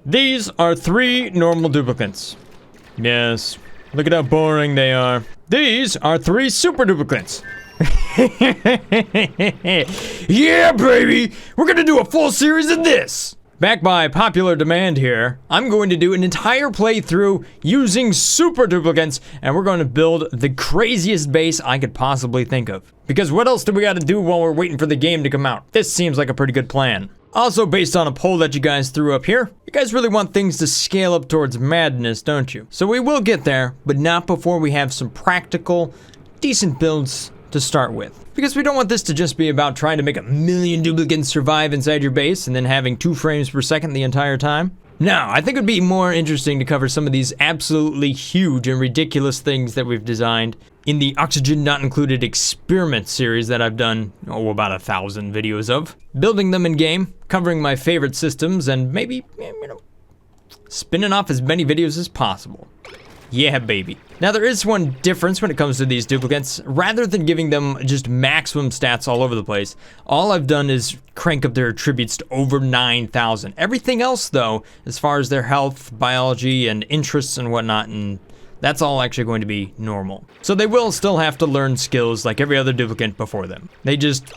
These are 3 normal duplicates. Yes, look at how boring they are. These are 3 super duplicates. Yeah, baby! We're gonna do a full series of this! Backed by popular demand here, I'm going to do an entire playthrough using super duplicates, and we're going to build the craziest base I could possibly think of. Because what else do we gotta do while we're waiting for the game to come out? This seems like a pretty good plan. Also, based on a poll that you guys threw up here, you guys really want things to scale up towards madness, don't you? So we will get there, but not before we have some practical, decent builds to start with. Because we don't want this to just be about trying to make 1,000,000 duplicates survive inside your base and then having 2 frames per second the entire time. No, I think it would be more interesting to cover some of these absolutely huge and ridiculous things that we've designed in the Oxygen Not Included experiment series that I've done, about 1,000 videos of. Building them in game, covering my favorite systems, and maybe, spinning off as many videos as possible. Yeah, baby. Now there is one difference when it comes to these duplicates. Rather than giving them just maximum stats all over the place, all I've done is crank up their attributes to over 9,000. Everything else though, as far as their health, biology, and interests and whatnot, and that's all actually going to be normal. So they will still have to learn skills like every other duplicate before them. They just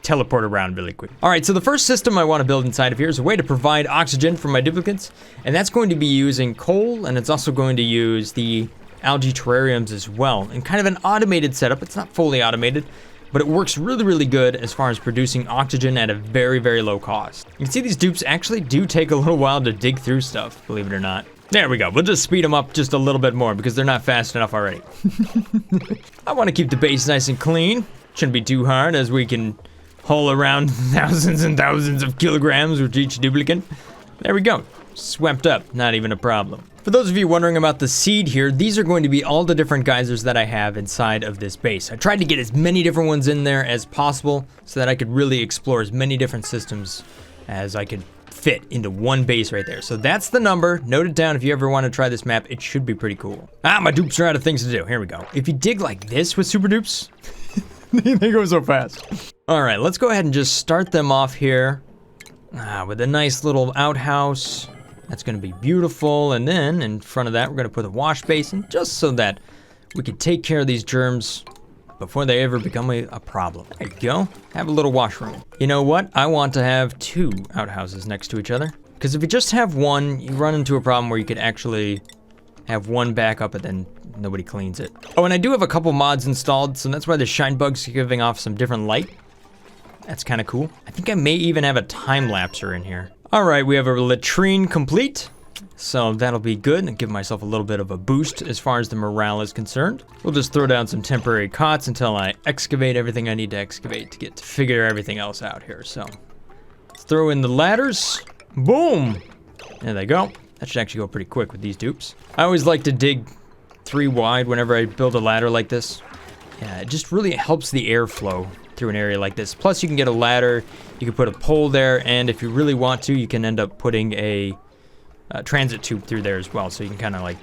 teleport around really quick. All right, so the first system I want to build inside of here is a way to provide oxygen for my duplicates, and that's going to be using coal, and it's also going to use the algae terrariums as well, and kind of an automated setup. It's not fully automated, but it works really, really good as far as producing oxygen at a very, very low cost. You can see these dupes actually do take a little while to dig through stuff, believe it or not. There we go. We'll just speed them up just a little bit more because they're not fast enough already. I want to keep the base nice and clean. Shouldn't be too hard as we can haul around thousands and thousands of kilograms with each duplicate. There we go. Swept up. Not even a problem. For those of you wondering about the seed here, these are going to be all the different geysers that I have inside of this base. I tried to get as many different ones in there as possible so that I could really explore as many different systems as I could fit into one base right there. So that's the number. Note it down if you ever want to try this map. It should be pretty cool. My dupes are out of things to do. Here we go. If you dig like this with super dupes, they go so fast. All right, let's go ahead and just start them off here with a nice little outhouse. That's gonna be beautiful. And then in front of that, we're gonna put a wash basin just so that we can take care of these germs before they ever become a problem. There you go. Have a little washroom. You know what? I want to have 2 outhouses next to each other. Because if you just have one, you run into a problem where you could actually have one backup and then nobody cleans it. Oh, and I do have a couple mods installed, so that's why the shine bug's giving off some different light. That's kind of cool. I think I may even have a time lapser in here. All right, we have a latrine complete. So that'll be good and give myself a little bit of a boost as far as the morale is concerned. We'll just throw down some temporary cots until I excavate everything I need to excavate to figure everything else out here. So let's throw in the ladders. Boom! There they go. That should actually go pretty quick with these dupes. I always like to dig 3 wide whenever I build a ladder like this. Yeah, it just really helps the airflow through an area like this. Plus you can get a ladder, you can put a pole there, and if you really want to, you can end up putting a transit tube through there as well, so you can kind of like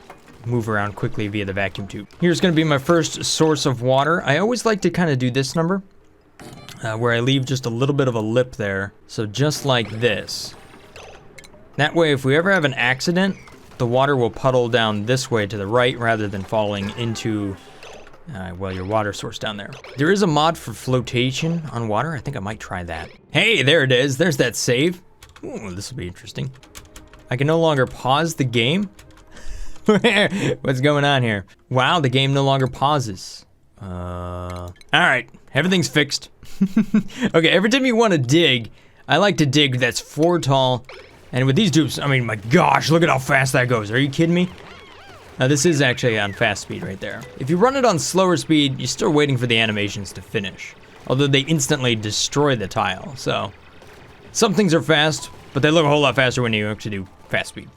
move around quickly via the vacuum tube. Here's gonna be my first source of water. I always like to kind of do this number, where I leave just a little bit of a lip there. So just like this. That way, if we ever have an accident, the water will puddle down this way to the right rather than falling into, your water source down there. There is a mod for flotation on water. I think I might try that. Hey, there it is. There's that save. Ooh, this will be interesting. I can no longer pause the game. What's going on here? Wow, the game no longer pauses. All right, everything's fixed. Okay, every time you want to dig, I like to dig that's 4 tall. And with these dupes, I mean, my gosh, look at how fast that goes. Are you kidding me? Now this is actually on fast speed right there. If you run it on slower speed, you're still waiting for the animations to finish. Although they instantly destroy the tile, so. Some things are fast, but they look a whole lot faster when you actually do fast speed.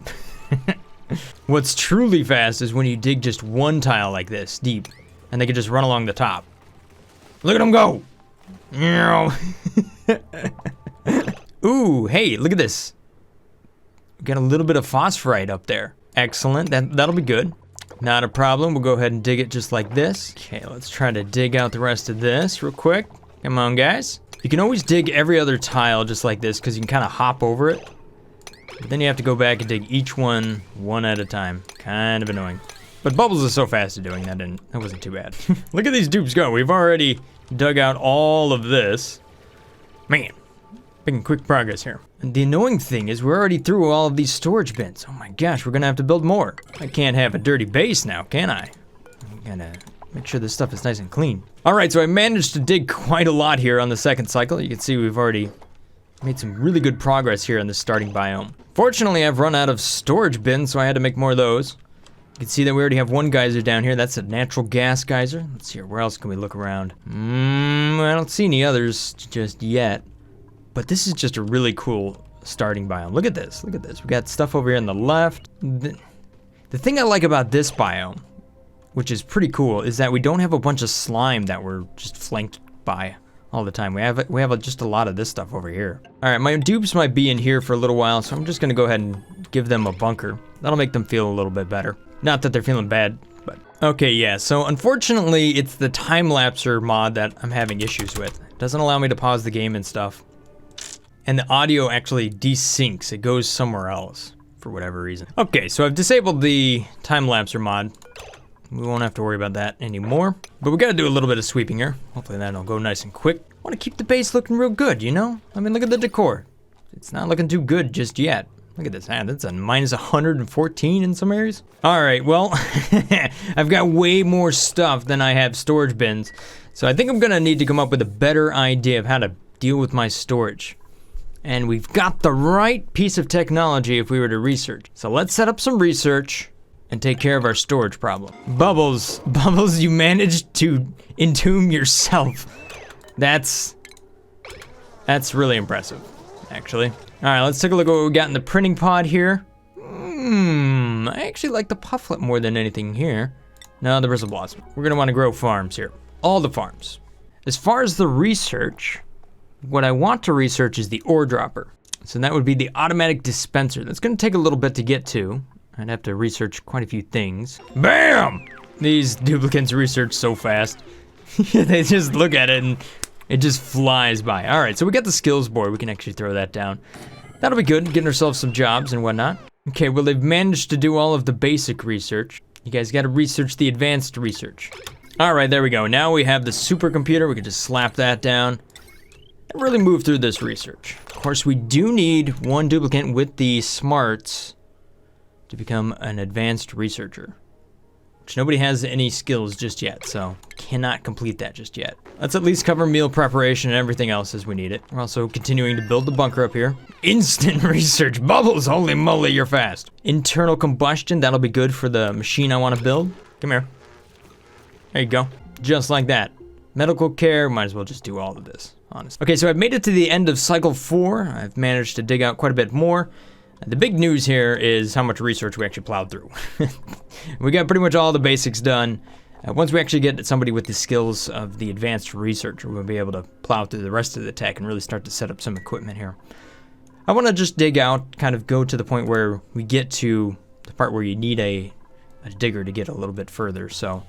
What's truly fast is when you dig just 1 tile like this, deep, and they can just run along the top. Look at them go! Ooh, hey, look at this. We got a little bit of phosphorite up there. Excellent, that'll be good. Not a problem, we'll go ahead and dig it just like this. Okay, let's try to dig out the rest of this real quick. Come on, guys. You can always dig every other tile just like this because you can kind of hop over it. But then you have to go back and dig each one at a time. Kind of annoying. But Bubbles is so fast at doing that, and that wasn't too bad. Look at these dupes go. We've already dug out all of this. Man, making quick progress here. And the annoying thing is we're already through all of these storage bins. Oh my gosh, we're gonna have to build more. I can't have a dirty base now, can I? I gotta make sure this stuff is nice and clean. All right, so I managed to dig quite a lot here on the second cycle. You can see we've already made some really good progress here in the starting biome. Fortunately, I've run out of storage bins, so I had to make more of those. You can see that we already have one geyser down here. That's a natural gas geyser. Let's see here, where else can we look around? I don't see any others just yet. But this is just a really cool starting biome. Look at this, look at this. We got stuff over here on the left. The thing I like about this biome, which is pretty cool, is that we don't have a bunch of slime that we're just flanked by all the time. We have just a lot of this stuff over here. All right, my dupes might be in here for a little while, so I'm just gonna go ahead and give them a bunker. That'll make them feel a little bit better. Not that they're feeling bad, but. Okay, yeah, so unfortunately, it's the time-lapser mod that I'm having issues with. It doesn't allow me to pause the game and stuff. And the audio actually desyncs. It goes somewhere else for whatever reason. Okay, so I've disabled the time-lapser mod. We won't have to worry about that anymore. But we gotta do a little bit of sweeping here. Hopefully that'll go nice and quick. I wanna keep the base looking real good, you know? I mean, look at the decor. It's not looking too good just yet. Look at this, man, that's a minus 114 in some areas. All right, well, I've got way more stuff than I have storage bins. So I think I'm gonna need to come up with a better idea of how to deal with my storage. And we've got the right piece of technology if we were to research. So let's set up some research and take care of our storage problem. Bubbles, you managed to entomb yourself. That's really impressive, actually. All right, let's take a look at what we got in the printing pod here. I actually like the pufflet more than anything here. No, the bristle blossom. We're gonna wanna grow farms here. All the farms. As far as the research, what I want to research is the ore dropper. So that would be the automatic dispenser. That's gonna take a little bit to get to. I'd have to research quite a few things. BAM! These duplicates research so fast. They just look at it and it just flies by. All right, so we got the skills board. We can actually throw that down. That'll be good, getting ourselves some jobs and whatnot. Okay, well, they've managed to do all of the basic research. You guys gotta research the advanced research. All right, there we go. Now we have the supercomputer. We can just slap that down and really move through this research. Of course, we do need one duplicate with the smarts to become an advanced researcher, which nobody has any skills just yet, so cannot complete that just yet. Let's at least cover meal preparation and everything else as we need it. We're also continuing to build the bunker up here. Instant research, Bubbles, holy moly, you're fast. Internal combustion, that'll be good for the machine I want to build. Come here. There you go, just like that. Medical care, might as well just do all of this, honestly. Okay, so I've made it to the end of cycle 4. I've managed to dig out quite a bit more. The big news here is how much research we actually plowed through. We got pretty much all the basics done. Once we actually get somebody with the skills of the advanced researcher, we'll be able to plow through the rest of the tech and really start to set up some equipment here. I want to just dig out, kind of go to the point where we get to the part where you need a digger to get a little bit further. So,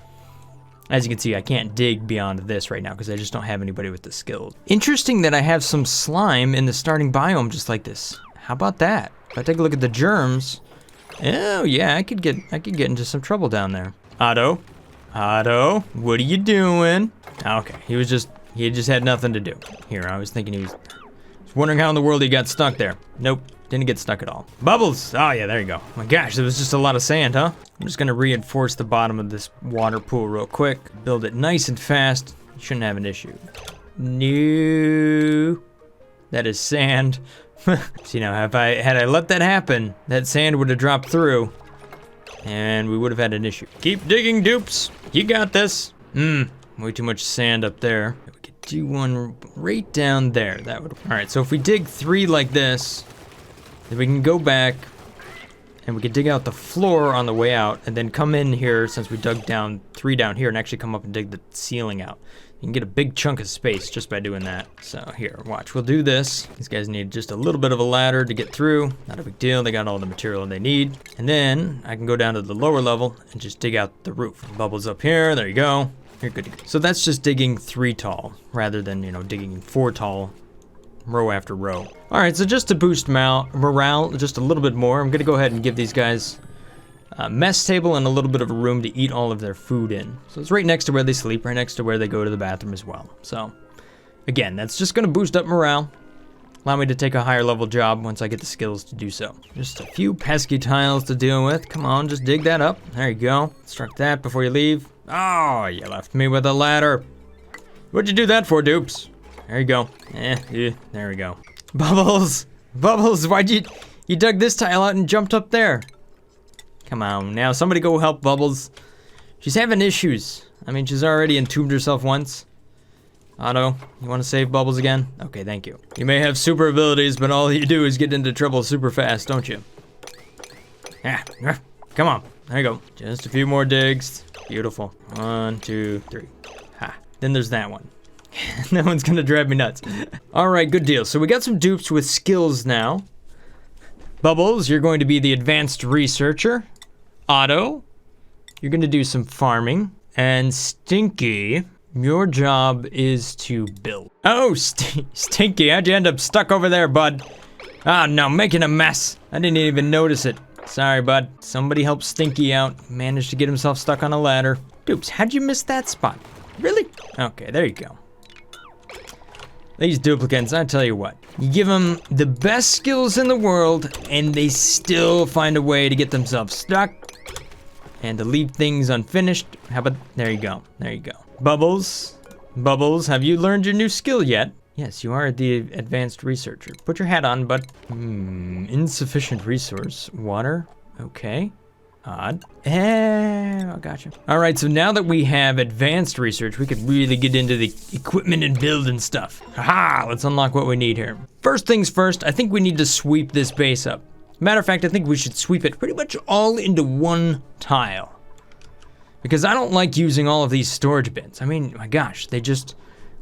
as you can see, I can't dig beyond this right now because I just don't have anybody with the skills. Interesting that I have some slime in the starting biome just like this. How about that? If I take a look at the germs, oh yeah, I could get into some trouble down there. Otto, what are you doing? Okay, he just had nothing to do. Here, I was thinking he was wondering how in the world he got stuck there. Nope, didn't get stuck at all. Bubbles, oh yeah, there you go. Oh my gosh, there was just a lot of sand, huh? I'm just gonna reinforce the bottom of this water pool real quick. Build it nice and fast. You shouldn't have an issue. No, that is sand. See now, had I let that happen, that sand would have dropped through, and we would have had an issue. Keep digging, dupes. You got this. Way too much sand up there. We could do one right down there. That would. All right. So if we dig 3 like this, then we can go back, and we can dig out the floor on the way out, and then come in here since we dug down 3 down here, and actually come up and dig the ceiling out. You can get a big chunk of space just by doing that. So here, watch, we'll do this. These guys need just a little bit of a ladder to get through. Not a big deal, they got all the material they need. And then I can go down to the lower level and just dig out the roof. Bubbles up here, there you go. You're good to go. So that's just digging 3 tall rather than, you know, digging 4 tall row after row. All right, so just to boost morale just a little bit more, I'm gonna go ahead and give these guys a mess table and a little bit of a room to eat all of their food in. So it's right next to where they sleep, right next to where they go to the bathroom as well. So again, that's just gonna boost up morale, allow me to take a higher level job once I get the skills to do so. Just a few pesky tiles to deal with. Come on, just dig that up. There you go. Construct that before you leave. Oh, you left me with a ladder. What'd you do that for, Dupes? There you go. There we go. Bubbles! Bubbles, why'd you dug this tile out and jumped up there? Come on, now somebody go help Bubbles. She's having issues. I mean, she's already entombed herself once. Otto, you want to save Bubbles again? Okay, thank you. You may have super abilities, but all you do is get into trouble super fast, don't you? Yeah, come on. There you go. Just a few more digs. Beautiful. 1, 2, 3. Ha. Then there's that one. That one's gonna drive me nuts. All right, good deal. So we got some dupes with skills now. Bubbles, you're going to be the advanced researcher. Otto, you're gonna do some farming. And Stinky, your job is to build. Oh, Stinky, how'd you end up stuck over there, bud? Ah, no, making a mess. I didn't even notice it. Sorry, bud. Somebody help Stinky out. Managed to get himself stuck on a ladder. Dupes, how'd you miss that spot? Really? Okay, there you go. These duplicants, I tell you what. You give them the best skills in the world, and they still find a way to get themselves stuck and to leave things unfinished. How about, there you go, there you go. Bubbles, Bubbles, have you learned your new skill yet? Yes, you are the advanced researcher. Put your hat on, bud. Insufficient resource. Water, okay. Odd. I gotcha. All right, so now that we have advanced research, we could really get into the equipment and build and stuff. Haha, let's unlock what we need here. First things first, I think we need to sweep this base up. Matter of fact, I think we should sweep it pretty much all into one tile. Because I don't like using all of these storage bins. I mean, my gosh, they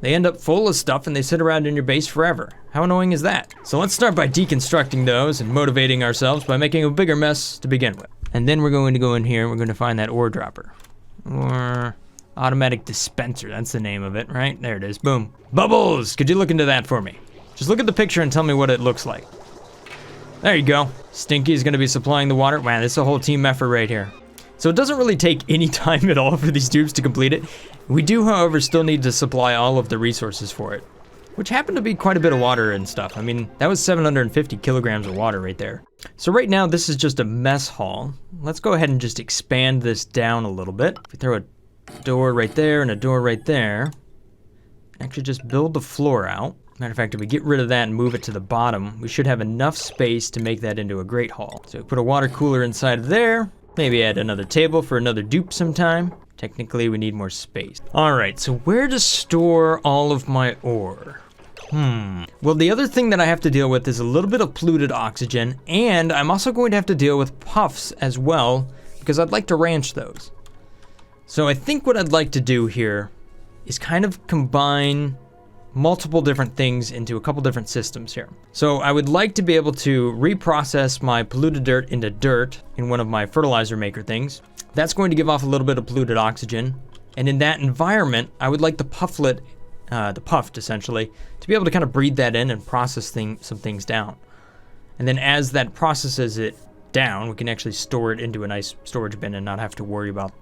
end up full of stuff and they sit around in your base forever. How annoying is that? So let's start by deconstructing those and motivating ourselves by making a bigger mess to begin with. And then we're going to go in here and we're going to find that ore dropper. Or automatic dispenser, that's the name of it, right? There it is, boom. Bubbles, could you look into that for me? Just look at the picture and tell me what it looks like. There you go. Stinky is going to be supplying the water. Wow, this is a whole team effort right here. So it doesn't really take any time at all for these dupes to complete it. We do, however, still need to supply all of the resources for it, which happen to be quite a bit of water and stuff. I mean, that was 750 kilograms of water right there. So right now, this is just a mess hall. Let's go ahead and just expand this down a little bit. If we throw a door right there and a door right there, actually just build the floor out. Matter of fact, if we get rid of that and move it to the bottom, we should have enough space to make that into a great hall. So we put a water cooler inside of there. Maybe add another table for another dupe sometime. Technically, we need more space. All right, so where to store all of my ore? Well, the other thing that I have to deal with is a little bit of polluted oxygen, and I'm also going to have to deal with puffs as well, because I'd like to ranch those. So I think what I'd like to do here is kind of combine multiple different things into a couple different systems here. So I would like to be able to reprocess my polluted dirt into dirt in one of my fertilizer maker things. That's going to give off a little bit of polluted oxygen. And in that environment, I would like the puffed essentially, to be able to kind of breathe that in and process some things down. And then as that processes it down, we can actually store it into a nice storage bin and not have to worry about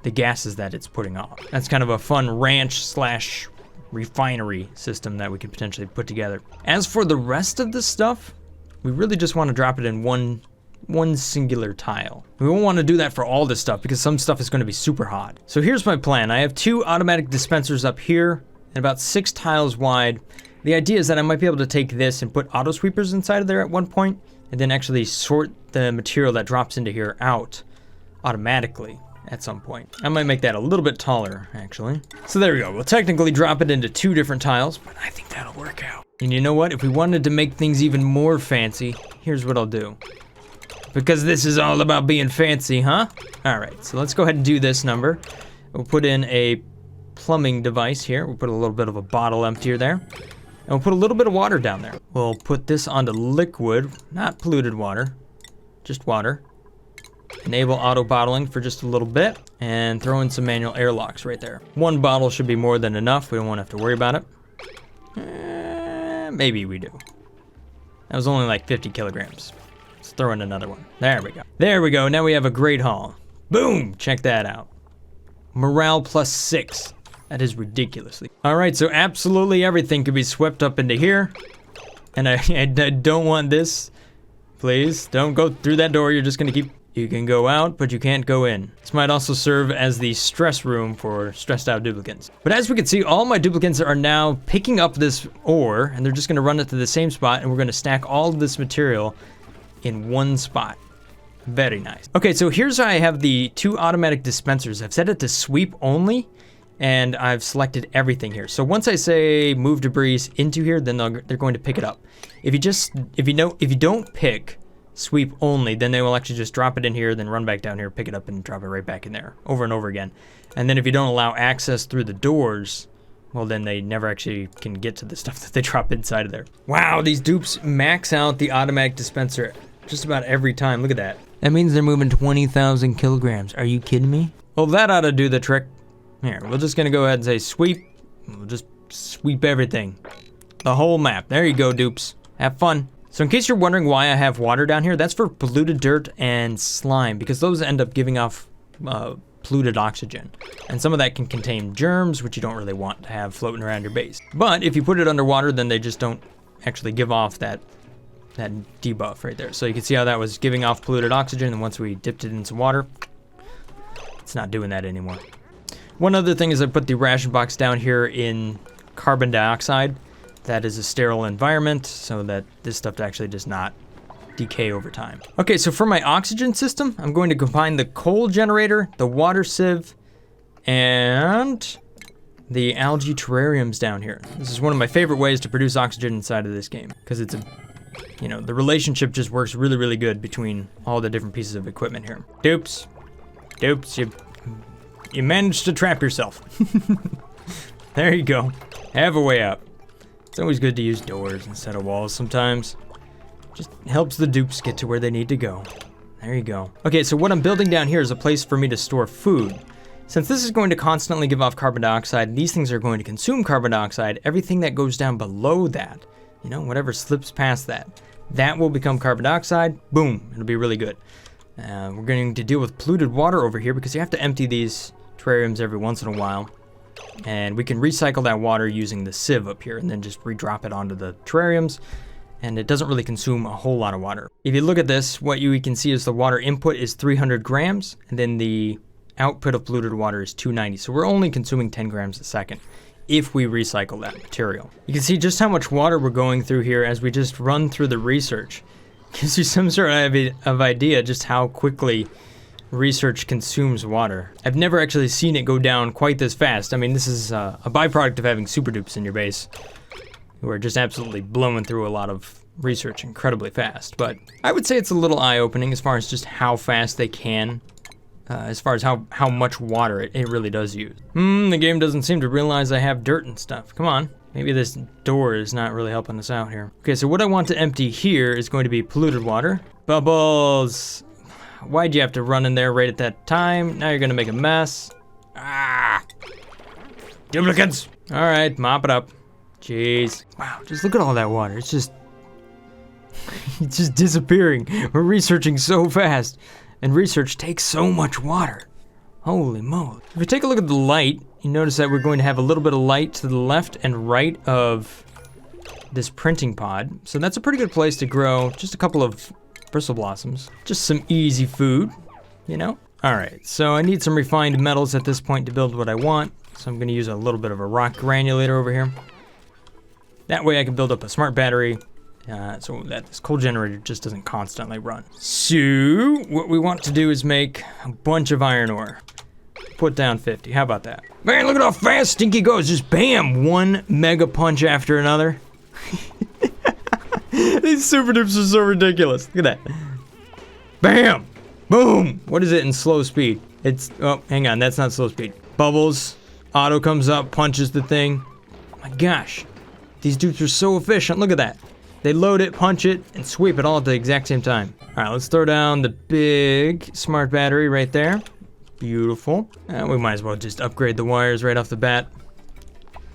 the gases that it's putting off. That's kind of a fun ranch slash refinery system that we could potentially put together. As for the rest of the stuff, we really just want to drop it in one singular tile. We won't want to do that for all this stuff because some stuff is going to be super hot. So here's my plan. I have 2 automatic dispensers up here and about 6 tiles wide. The idea is that I might be able to take this and put auto sweepers inside of there at one point and then actually sort the material that drops into here out automatically at some point. I might make that a little bit taller, actually. So there we go. We'll technically drop it into 2 different tiles, but I think that'll work out. And you know what? If we wanted to make things even more fancy, here's what I'll do. Because this is all about being fancy, huh? All right, so let's go ahead and do this number. We'll put in a plumbing device here. We'll put a little bit of a bottle emptier there. And we'll put a little bit of water down there. We'll put this onto liquid, not polluted water, just water. Enable auto bottling for just a little bit and throw in some manual airlocks right there. 1 bottle should be more than enough. We don't want to have to worry about it. Maybe we do. That was only like 50 kilograms. Let's throw in another one. There we go. There we go. Now we have a great haul. Boom! Check that out. Morale +6. That is ridiculously. All right, so absolutely everything could be swept up into here. And I don't want this. Please, don't go through that door. You're just gonna keep... You can go out, but you can't go in. This might also serve as the stress room for stressed out duplicants. But as we can see, all my duplicants are now picking up this ore, and they're just gonna run it to the same spot, and we're gonna stack all of this material in one spot. Very nice. Okay, so here's how I have the 2 automatic dispensers. I've set it to sweep only, and I've selected everything here. So once I say move debris into here, then they're going to pick it up. If you don't pick sweep only, then they will actually just drop it in here, then run back down here, pick it up, and drop it right back in there, over and over again. And then if you don't allow access through the doors, well, then they never actually can get to the stuff that they drop inside of there. Wow, these dupes max out the automatic dispenser just about every time. Look at that. That means they're moving 20,000 kilograms. Are you kidding me? Well, that ought to do the trick. Here, we're just gonna go ahead and say sweep. We'll just sweep everything. The whole map. There you go, dupes. Have fun. So in case you're wondering why I have water down here, that's for polluted dirt and slime, because those end up giving off polluted oxygen. And some of that can contain germs, which you don't really want to have floating around your base. But if you put it underwater, then they just don't actually give off that debuff right there. So you can see how that was giving off polluted oxygen, and once we dipped it in some water, it's not doing that anymore. One other thing is I put the ration box down here in carbon dioxide. That is a sterile environment, so that this stuff actually does not decay over time. Okay, so for my oxygen system, I'm going to combine the coal generator, the water sieve, and the algae terrariums down here. This is one of my favorite ways to produce oxygen inside of this game, because it's the relationship just works really, really good between all the different pieces of equipment here. Dupes, you managed to trap yourself. There you go. Have a way out. It's always good to use doors instead of walls sometimes. Just helps the dupes get to where they need to go. There you go. Okay, so what I'm building down here is a place for me to store food. Since this is going to constantly give off carbon dioxide, these things are going to consume carbon dioxide. Everything that goes down below that, whatever slips past that will become carbon dioxide. Boom, it'll be really good. We're going to deal with polluted water over here because you have to empty these terrariums every once in a while. And we can recycle that water using the sieve up here and then just redrop it onto the terrariums. And it doesn't really consume a whole lot of water. If you look at this, what you can see is the water input is 300 grams, and then the output of polluted water is 290. So we're only consuming 10 grams a second if we recycle that material. You can see just how much water we're going through here as we just run through the research. Gives you some sort of idea just how quickly research consumes water. I've never actually seen it go down quite this fast. I mean, this is a byproduct of having super dupes in your base, who are just absolutely blowing through a lot of research incredibly fast. But I would say it's a little eye-opening as far as just how fast they can, as far as how much water it really does use. The game doesn't seem to realize I have dirt and stuff. Come on. Maybe this door is not really helping us out here. Okay, so what I want to empty here is going to be polluted water. Bubbles! Why'd you have to run in there right at that time? Now you're gonna make a mess. Ah! Duplicates! Alright, mop it up. Jeez. Wow, just look at all that water. It's just disappearing. We're researching so fast. And research takes so much water. Holy moly. If we take a look at the light, you notice that we're going to have a little bit of light to the left and right of this printing pod. So that's a pretty good place to grow just a couple of bristle blossoms. Just some easy food, Alright, so I need some refined metals at this point to build what I want. So I'm gonna use a little bit of a rock granulator over here. That way I can build up a smart battery, so that this coal generator just doesn't constantly run. So, what we want to do is make a bunch of iron ore. Put down 50, how about that? Man, look at how fast Stinky goes, just bam! One mega punch after another. These super dupes are so ridiculous. Look at that. Bam! Boom! What is it in slow speed? Oh, hang on, that's not slow speed. Bubbles, auto comes up, punches the thing. Oh my gosh. These dupes are so efficient, look at that. They load it, punch it, and sweep it all at the exact same time. Alright, let's throw down the big smart battery right there. Beautiful. We might as well just upgrade the wires right off the bat.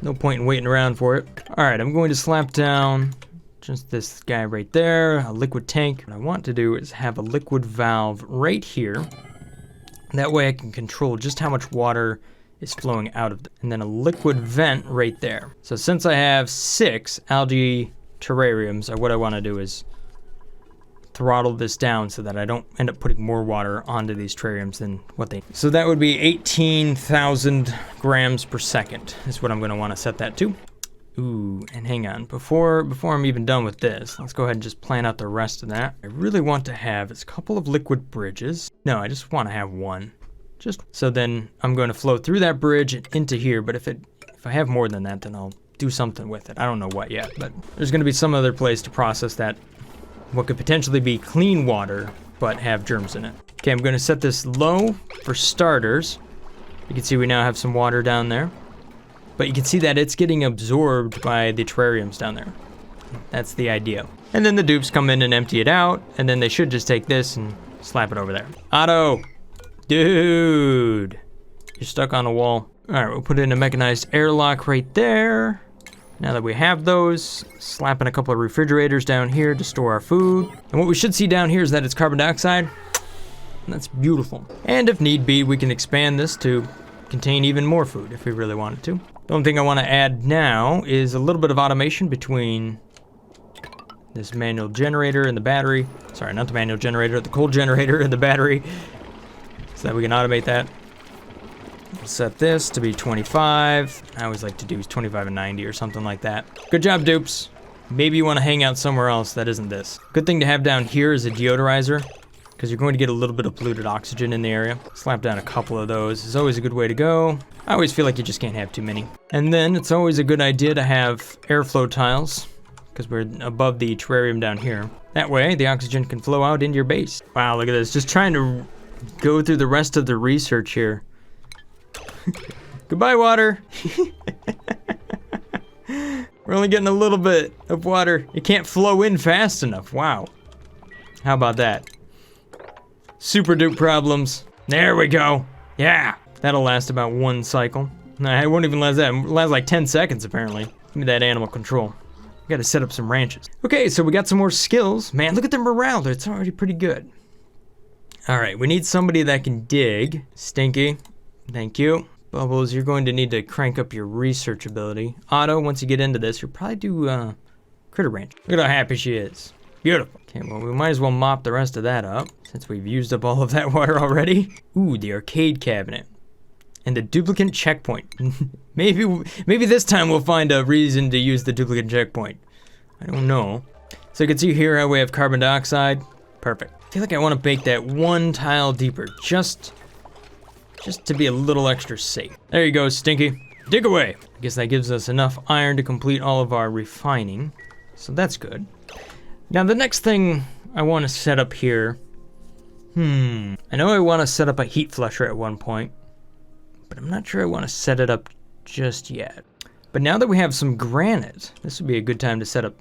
No point in waiting around for it. All right, I'm going to slap down just this guy right there, a liquid tank. What I want to do is have a liquid valve right here. That way I can control just how much water is flowing out of it. And then a liquid vent right there. So since I have 6 algae terrariums, what I want to do is throttle this down so that I don't end up putting more water onto these terrariums than what they need. So that would be 18,000 grams per second is what I'm going to want to set that to. Ooh, and hang on, before I'm even done with this, let's go ahead and just plan out the rest of that. I really want to have is a couple of liquid bridges. No, I just want to have one. Just so then I'm going to flow through that bridge and into here, but if I have more than that, then I'll do something with it. I don't know what yet, but there's going to be some other place to process that, what could potentially be clean water, but have germs in it. Okay, I'm going to set this low for starters. You can see we now have some water down there. But you can see that it's getting absorbed by the terrariums down there. That's the idea. And then the dupes come in and empty it out, and then they should just take this and slap it over there. Otto! Dude! You're stuck on a wall. Alright, we'll put in a mechanized airlock right there. Now that we have those, slap in a couple of refrigerators down here to store our food. And what we should see down here is that it's carbon dioxide. And that's beautiful. And if need be, we can expand this to contain even more food if we really wanted to. The only thing I want to add now is a little bit of automation between this manual generator and the battery. Sorry, not the manual generator, the cold generator and the battery. So that we can automate that. We'll set this to be 25. I always like to do 25 and 90 or something like that. Good job, dupes. Maybe you want to hang out somewhere else that isn't this. Good thing to have down here is a deodorizer, because you're going to get a little bit of polluted oxygen in the area. Slap down a couple of those is always a good way to go. I always feel like you just can't have too many. And then it's always a good idea to have airflow tiles, because we're above the terrarium down here. That way, the oxygen can flow out into your base. Wow, look at this. Just trying to go through the rest of the research here. Goodbye, water. We're only getting a little bit of water. It can't flow in fast enough. Wow. How about that? Super dupe problems. There we go. Yeah. That'll last about 1 cycle. Nah, it won't even last that. It'll last like 10 seconds, apparently. Give me that animal control. Gotta set up some ranches. Okay, so we got some more skills. Man, look at the morale. It's already pretty good. Alright, we need somebody that can dig. Stinky. Thank you. Bubbles, you're going to need to crank up your research ability. Otto, once you get into this, you'll probably do critter ranch. Look at how happy she is. Beautiful. Okay, well, we might as well mop the rest of that up, since we've used up all of that water already. Ooh, the arcade cabinet. And the duplicate checkpoint. maybe this time we'll find a reason to use the duplicate checkpoint. I don't know. So you can see here how we have carbon dioxide. Perfect. I feel like I want to bake that 1 tile deeper, just to be a little extra safe. There you go, Stinky. Dig away. I guess that gives us enough iron to complete all of our refining. So that's good. Now the next thing I want to set up here. I know I want to set up a heat flusher at one point, but I'm not sure I want to set it up just yet. But now that we have some granite, this would be a good time to set up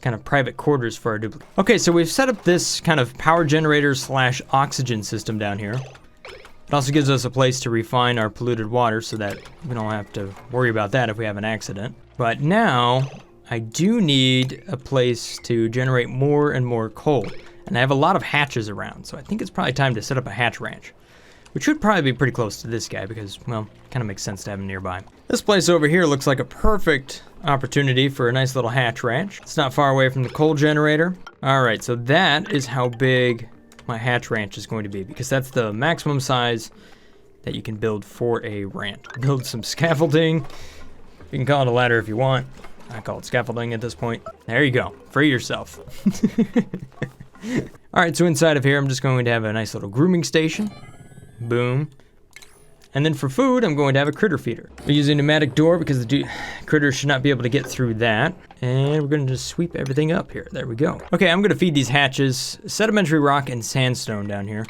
kind of private quarters for our duplicate. Okay, so we've set up this kind of power generator / oxygen system down here. It also gives us a place to refine our polluted water so that we don't have to worry about that if we have an accident. But now I do need a place to generate more and more coal. And I have a lot of hatches around, so I think it's probably time to set up a hatch ranch. Which should probably be pretty close to this guy because, well, it kind of makes sense to have him nearby. This place over here looks like a perfect opportunity for a nice little hatch ranch. It's not far away from the coal generator. All right, so that is how big my hatch ranch is going to be, because that's the maximum size that you can build for a ranch. Build some scaffolding. You can call it a ladder if you want. I call it scaffolding at this point. There you go. Free yourself. All right, so inside of here, I'm just going to have a nice little grooming station. Boom. And then for food, I'm going to have a critter feeder. We're using a pneumatic door because the critters should not be able to get through that. And we're going to just sweep everything up here. There we go. Okay, I'm going to feed these hatches sedimentary rock and sandstone down here.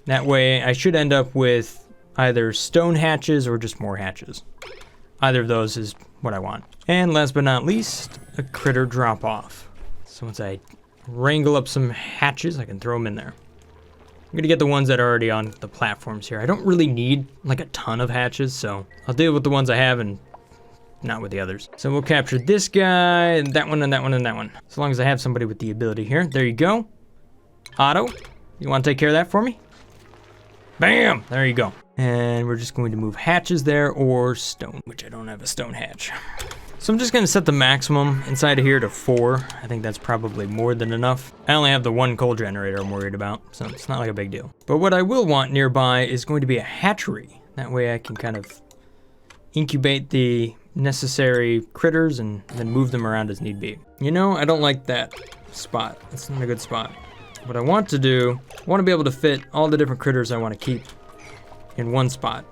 That way, I should end up with either stone hatches or just more hatches. Either of those is what I want. And last but not least, a critter drop off. So once I wrangle up some hatches, I can throw them in there. I'm gonna get the ones that are already on the platforms here. I don't really need like a ton of hatches, so I'll deal with the ones I have and not with the others. So we'll capture this guy, and that one, and that one, and that one. As long as I have somebody with the ability here. There you go. Otto, you want to take care of that for me? Bam! There you go. And we're just going to move hatches there, or stone, which I don't have a stone hatch. So I'm just gonna set the maximum inside of here to 4. I think that's probably more than enough. I only have the 1 coal generator I'm worried about, so it's not like a big deal. But what I will want nearby is going to be a hatchery. That way I can kind of incubate the necessary critters and then move them around as need be. You know, I don't like that spot. That's not a good spot. What I want to do, I want to be able to fit all the different critters I want to keep in one spot.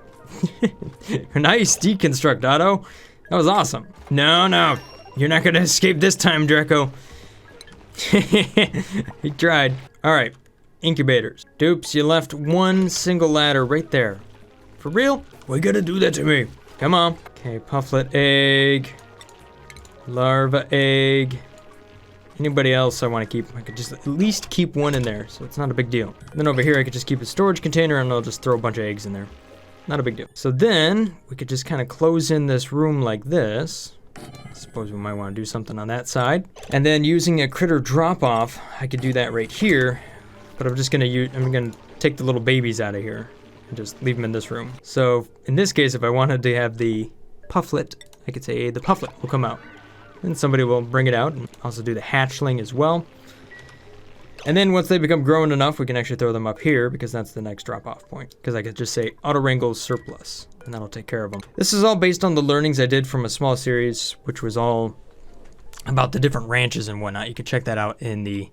Nice deconstruct, Otto. That was awesome. No, you're not gonna escape this time, Draco. He tried. All right, incubators. Dupes, you left 1 single ladder right there. For real? Why you gotta do that to me? Come on. Okay, pufflet egg, larva egg. Anybody else I want to keep? I could just at least keep 1 in there, so it's not a big deal. Then over here, I could just keep a storage container and I'll just throw a bunch of eggs in there. Not a big deal. So then we could just kind of close in this room like this. I suppose we might want to do something on that side. And then using a critter drop off, I could do that right here. But I'm just gonna take the little babies out of here and just leave them in this room. So in this case, if I wanted to have the pufflet, I could say the pufflet will come out. And somebody will bring it out and also do the hatchling as well. And then once they become grown enough, we can actually throw them up here because that's the next drop-off point. Because I could just say auto wrangle surplus, and that'll take care of them. This is all based on the learnings I did from a small series, which was all about the different ranches and whatnot. You can check that out in the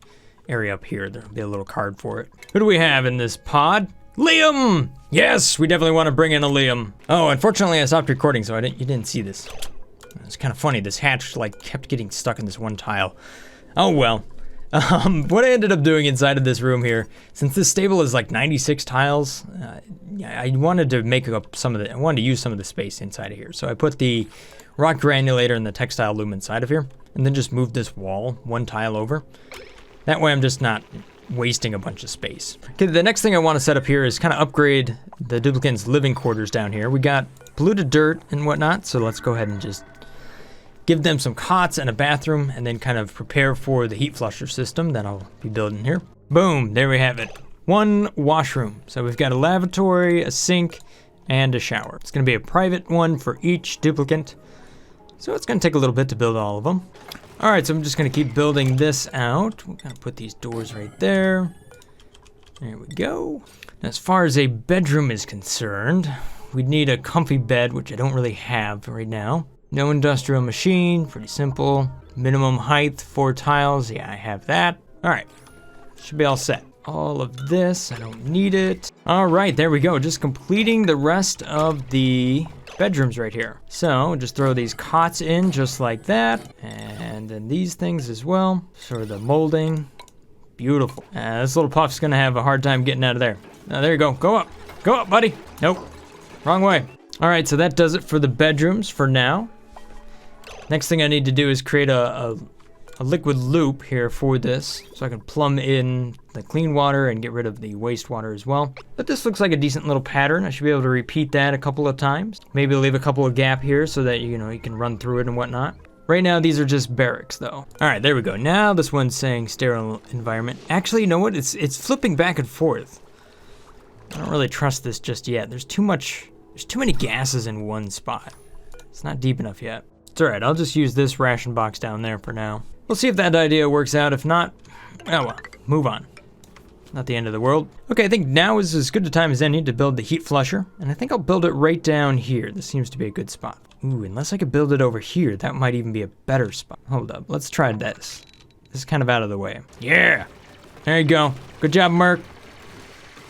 area up here. There'll be a little card for it. Who do we have in this pod? Liam! Yes, we definitely want to bring in a Liam. Oh, unfortunately I stopped recording, so you didn't see this. It's kind of funny. This hatch like kept getting stuck in this one tile. Oh well. What I ended up doing inside of this room here, since this stable is like 96 tiles, I wanted to make up I wanted to use some of the space inside of here. So I put the rock granulator and the textile loom inside of here, and then just moved this wall 1 tile over. That way I'm just not wasting a bunch of space. Okay, the next thing I want to set up here is kind of upgrade the duplicants' living quarters down here. We got polluted dirt and whatnot, so let's go ahead and just give them some cots and a bathroom, and then kind of prepare for the heat flusher system that I'll be building here. Boom, there we have it. 1 washroom. So we've got a lavatory, a sink, and a shower. It's gonna be a private one for each duplicant. So it's gonna take a little bit to build all of them. All right, so I'm just gonna keep building this out. We're gonna put these doors right there. There we go. Now, as far as a bedroom is concerned, we'd need a comfy bed, which I don't really have right now. No industrial machine, pretty simple. Minimum height, 4 tiles, yeah, I have that. All right, should be all set. All of this, I don't need it. All right, there we go, just completing the rest of the bedrooms right here. So just throw these cots in just like that, and then these things as well. Sort of the molding, beautiful. This little puff's gonna have a hard time getting out of there. There you go, go up, buddy. Nope, wrong way. All right, so that does it for the bedrooms for now. Next thing I need to do is create a liquid loop here for this, so I can plumb in the clean water and get rid of the wastewater as well. But this looks like a decent little pattern. I should be able to repeat that a couple of times. Maybe leave a couple of gap here so that you can run through it and whatnot. Right now, these are just barracks though. All right, there we go. Now this one's saying sterile environment. Actually, you know what? It's flipping back and forth. I don't really trust this just yet. There's too many gases in one spot. It's not deep enough yet. It's all right, I'll just use this ration box down there for now. We'll see if that idea works out. If not, oh well, move on. Not the end of the world. Okay, I think now is as good a time as any to build the heat flusher, and I think I'll build it right down here. This seems to be a good spot. Ooh, unless I could build it over here, that might even be a better spot. Hold up, let's try this. This is kind of out of the way. Yeah, there you go. Good job, Merc.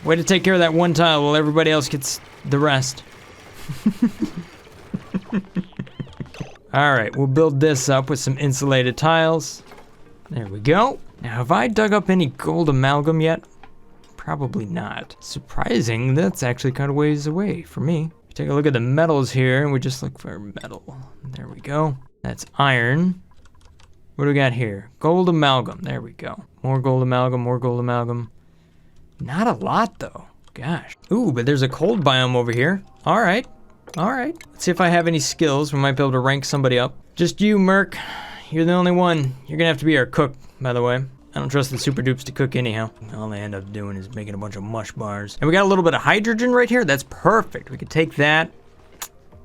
Way to take care of that 1 tile while everybody else gets the rest. All right, we'll build this up with some insulated tiles. There we go. Now, have I dug up any gold amalgam yet? Probably not. Surprising, that's actually kind of ways away for me. Take a look at the metals here, and we just look for metal. There we go. That's iron. What do we got here? Gold amalgam, there we go. More gold amalgam, more gold amalgam. Not a lot though, gosh. Ooh, but there's a cold biome over here. All right, All right, let's see if I have any skills. We might be able to rank somebody up. Just you, Merc. You're the only one. You're gonna have to be our cook, by the way. I don't trust the Super Dupes to cook anyhow. All they end up doing is making a bunch of mush bars. And we got a little bit of hydrogen right here. That's perfect. We could take that,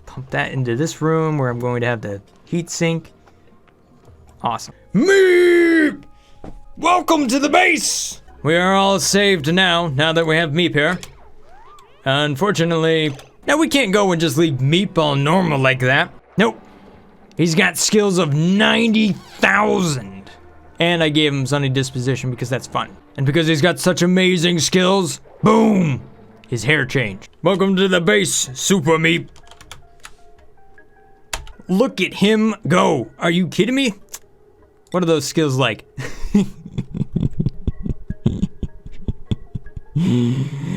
pump that into this room where I'm going to have the heat sink. Awesome. Meep! Welcome to the base! We are all saved now that we have Meep here. Unfortunately, now we can't go and just leave Meep all normal like that. Nope. He's got skills of 90,000. And I gave him Sunny Disposition because that's fun. And because he's got such amazing skills, boom! His hair changed. Welcome to the base, Super Meep. Look at him go. Are you kidding me? What are those skills like?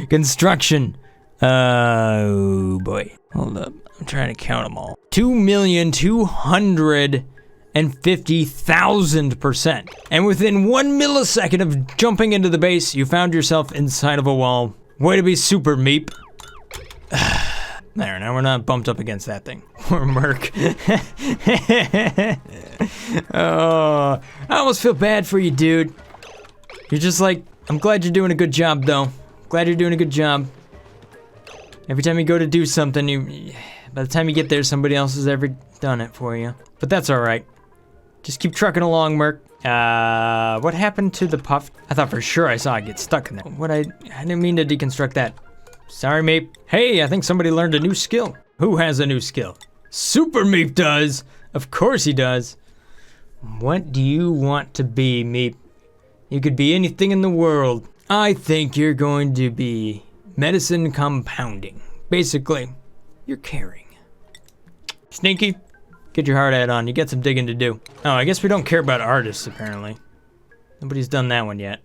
Construction. Oh boy. Hold up. I'm trying to count them all. 2,250,000%. And within 1 millisecond of jumping into the base, you found yourself inside of a wall. Way to be Super Meep. There, now we're not bumped up against that thing. Poor Merc. Oh, I almost feel bad for you, dude. You're just like, I'm glad you're doing a good job, though. Glad you're doing a good job. Every time you go to do something, by the time you get there, somebody else has ever done it for you. But that's all right. Just keep trucking along, Merc. What happened to the puff? I thought for sure I saw it get stuck in there. I didn't mean to deconstruct that. Sorry, Meep. Hey, I think somebody learned a new skill. Who has a new skill? Super Meep does. Of course he does. What do you want to be, Meep? You could be anything in the world. I think you're going to be medicine compounding. Basically, you're caring. Sneaky, get your hard hat on. You got some digging to do. Oh, I guess we don't care about artists, apparently. Nobody's done that one yet.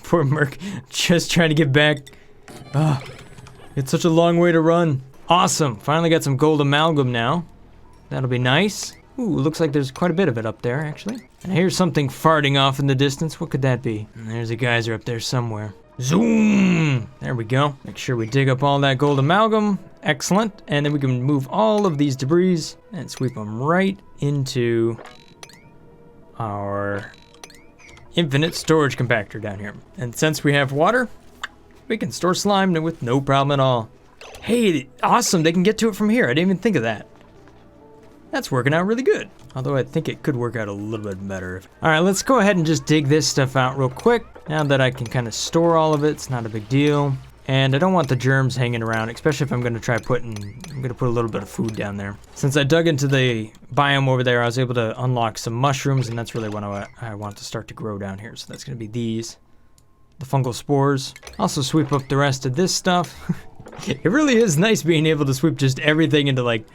Poor Merc, just trying to get back. Oh, it's such a long way to run. Awesome, finally got some gold amalgam now. That'll be nice. Ooh, looks like there's quite a bit of it up there, actually. And I hear something farting off in the distance. What could that be? And there's a geyser up there somewhere. Zoom! There we go. Make sure we dig up all that gold amalgam. Excellent. And then we can move all of these debris and sweep them right into our infinite storage compactor down here. And since we have water, we can store slime with no problem at all. Hey, awesome, they can get to it from here. I didn't even think of that. That's working out really good. Although I think it could work out a little bit better. All right, let's go ahead and just dig this stuff out real quick. Now that I can kind of store all of it, it's not a big deal. And I don't want the germs hanging around, especially if I'm gonna try I'm gonna put a little bit of food down there. Since I dug into the biome over there, I was able to unlock some mushrooms, and that's really what I want to start to grow down here. So that's gonna be these. The fungal spores. Also sweep up the rest of this stuff. It really is nice being able to sweep just everything into like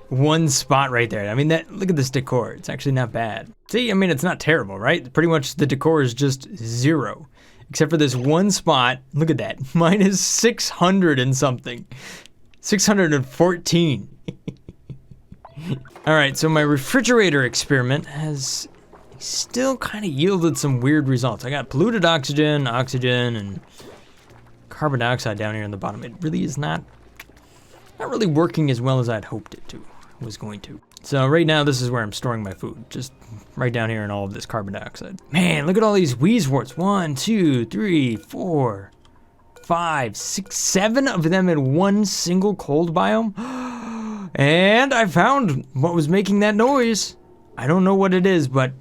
one spot right there. I mean, look at this decor. It's actually not bad. See, I mean, it's not terrible, right? Pretty much the decor is just 0. Except for this one spot. Look at that. Mine is 600 and something. 614. All right, so my refrigerator experiment has still kind of yielded some weird results. I got polluted oxygen, and carbon dioxide down here in the bottom. It really is not really working as well as I'd hoped it was going to. So right now, this is where I'm storing my food. Just right down here in all of this carbon dioxide. Man, look at all these wheezeworts. 1, 2, 3, 4, 5, 6, 7 of them in one single cold biome. And I found what was making that noise. I don't know what it is, but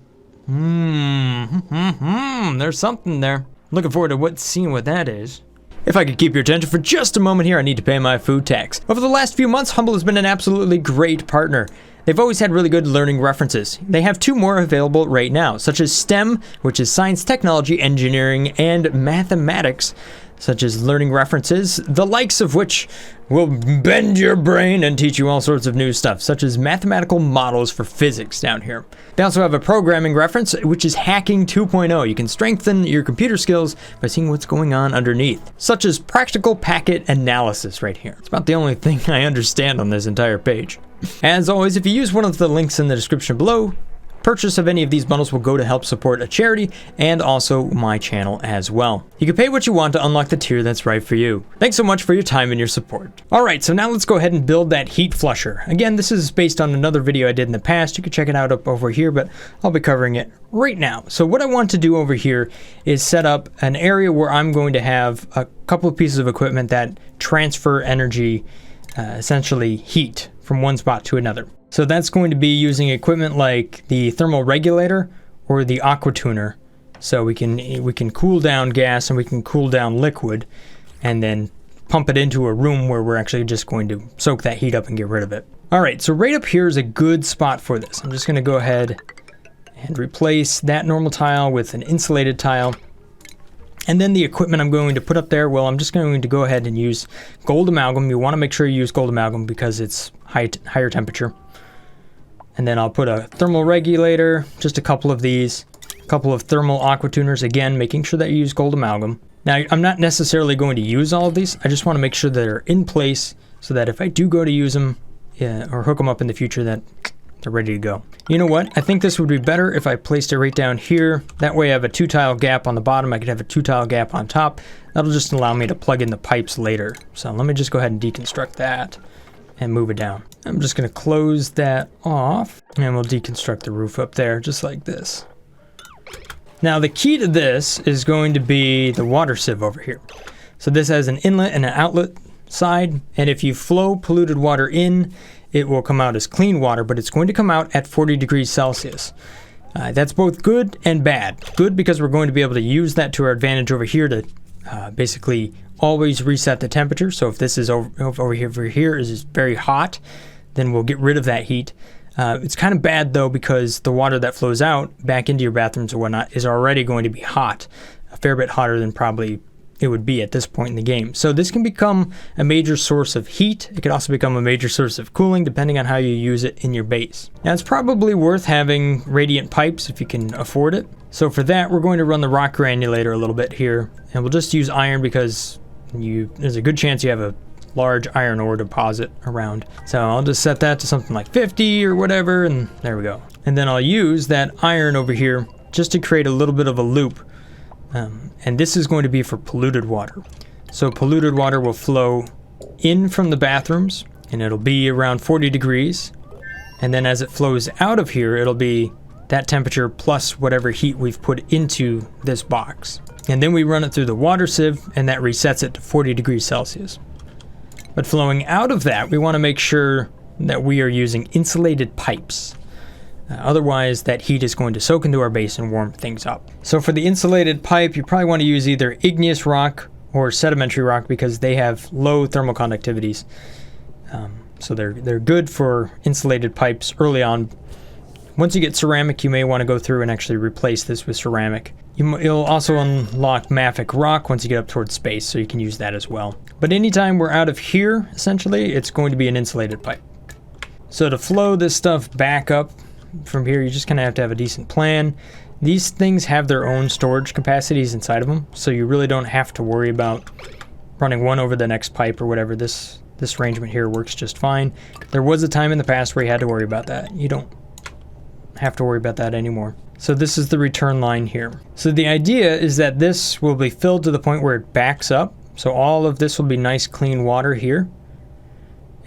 there's something there. Looking forward to seeing what that is. If I could keep your attention for just a moment here, I need to pay my food tax. Over the last few months, Humble has been an absolutely great partner. They've always had really good learning references. They have 2 more available right now, such as STEM, which is science, technology, engineering, and mathematics, such as learning references, the likes of which will bend your brain and teach you all sorts of new stuff, such as mathematical models for physics down here. They also have a programming reference, which is Hacking 2.0. You can strengthen your computer skills by seeing what's going on underneath, such as practical packet analysis right here. It's about the only thing I understand on this entire page. As always, if you use one of the links in the description below, purchase of any of these bundles will go to help support a charity and also my channel as well. You can pay what you want to unlock the tier that's right for you. Thanks so much for your time and your support. Alright, so now let's go ahead and build that heat flusher. Again, this is based on another video I did in the past. You can check it out up over here, but I'll be covering it right now. So what I want to do over here is set up an area where I'm going to have a couple of pieces of equipment that transfer energy, essentially heat, from one spot to another. So that's going to be using equipment like the thermal regulator or the aqua tuner. So we can cool down gas and we can cool down liquid and then pump it into a room where we're actually just going to soak that heat up and get rid of it. All right, so right up here is a good spot for this. I'm just going to go ahead and replace that normal tile with an insulated tile. And then the equipment I'm going to put up there, well, I'm just going to go ahead and use gold amalgam. You want to make sure you use gold amalgam because it's higher temperature. And then I'll put a thermal regulator, just a couple of these, a couple of thermal aqua tuners, again, making sure that you use gold amalgam. Now, I'm not necessarily going to use all of these. I just want to make sure that they're in place so that if I do go to use them or hook them up in the future, that they're ready to go. You know what? I think this would be better if I placed it right down here. That way I have a 2-tile gap on the bottom. I could have a 2-tile gap on top. That'll just allow me to plug in the pipes later. So let me just go ahead and deconstruct that and move it down. I'm just going to close that off and we'll deconstruct the roof up there just like this. Now the key to this is going to be the water sieve over here. So this has an inlet and an outlet side, and if you flow polluted water in, it will come out as clean water, but it's going to come out at 40 degrees Celsius. That's both good and bad. Good because we're going to be able to use that to our advantage over here to basically always reset the temperature. So if this is over here is very hot, then we'll get rid of that heat. It's kind of bad though because the water that flows out back into your bathrooms or whatnot is already going to be hot, a fair bit hotter than probably it would be at this point in the game. So this can become a major source of heat. It can also become a major source of cooling depending on how you use it in your base. Now it's probably worth having radiant pipes if you can afford it. So for that, we're going to run the rock granulator a little bit here, and we'll just use iron because there's a good chance you have a large iron ore deposit around. So I'll just set that to something like 50 or whatever, and there we go. And then I'll use that iron over here just to create a little bit of a loop. And this is going to be for polluted water. So polluted water will flow in from the bathrooms and it'll be around 40 degrees. And then as it flows out of here, it'll be that temperature plus whatever heat we've put into this box. And then we run it through the water sieve and that resets it to 40 degrees Celsius. But flowing out of that, we want to make sure that we are using insulated pipes. Otherwise, that heat is going to soak into our base and warm things up. So for the insulated pipe, you probably want to use either igneous rock or sedimentary rock because they have low thermal conductivities. So they're good for insulated pipes early on. Once you get ceramic, you may want to go through and actually replace this with ceramic. You'll also unlock mafic rock once you get up towards space, so you can use that as well. But anytime we're out of here, essentially, it's going to be an insulated pipe. So to flow this stuff back up from here, you just kind of have to have a decent plan. These things have their own storage capacities inside of them, so you really don't have to worry about running one over the next pipe or whatever. This arrangement here works just fine. There was a time in the past where you had to worry about that. You don't have to worry about that anymore. So this is the return line here. So the idea is that this will be filled to the point where it backs up. So all of this will be nice clean water here.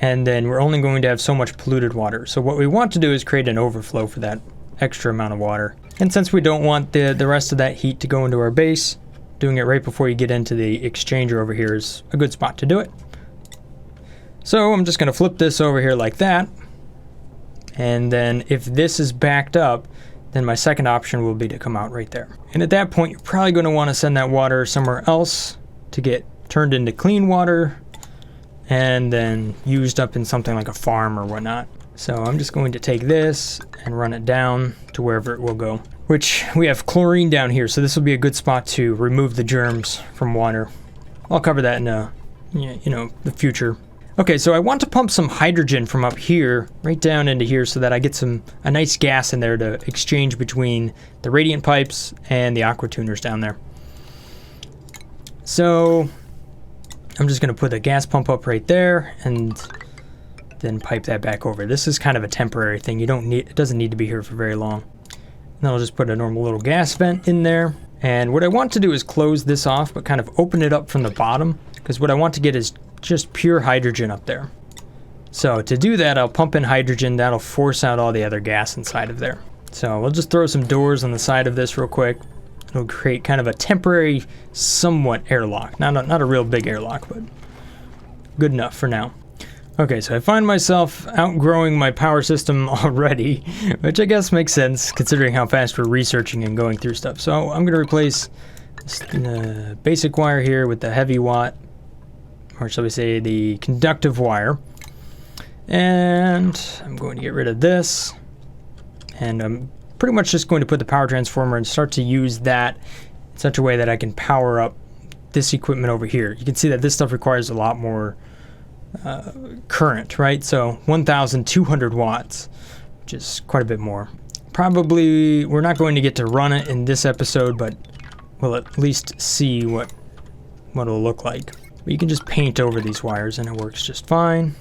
And then we're only going to have so much polluted water. So what we want to do is create an overflow for that extra amount of water. And since we don't want the rest of that heat to go into our base, doing it right before you get into the exchanger over here is a good spot to do it. So I'm just going to flip this over here like that. And then if this is backed up, then my second option will be to come out right there. And at that point, you're probably going to want to send that water somewhere else to get turned into clean water and then used up in something like a farm or whatnot. So I'm just going to take this and run it down to wherever it will go, which we have chlorine down here. So this will be a good spot to remove the germs from water. I'll cover that in the future. Okay, so I want to pump some hydrogen from up here right down into here so that I get a nice gas in there to exchange between the radiant pipes and the aqua tuners down there. So I'm just going to put a gas pump up right there and then pipe that back over. This is kind of a temporary thing. It doesn't need to be here for very long. then I'll just put a normal little gas vent in there. And what I want to do is close this off, but kind of open it up from the bottom, because what I want to get is just pure hydrogen up there. So to do that, I'll pump in hydrogen. That'll force out all the other gas inside of there. So we'll just throw some doors on the side of this real quick. It'll create kind of a temporary, somewhat airlock. Not a real big airlock, but good enough for now. Okay, so I find myself outgrowing my power system already, which I guess makes sense considering how fast we're researching and going through stuff. So I'm going to replace the basic wire here with the heavy watt, or shall we say the conductive wire. And I'm going to get rid of this. And I'm pretty much just going to put the power transformer and start to use that in such a way that I can power up this equipment over here. You can see that this stuff requires a lot more current, right? So 1,200 watts, which is quite a bit more. Probably we're not going to get to run it in this episode, but we'll at least see what it'll look like. But you can just paint over these wires and it works just fine.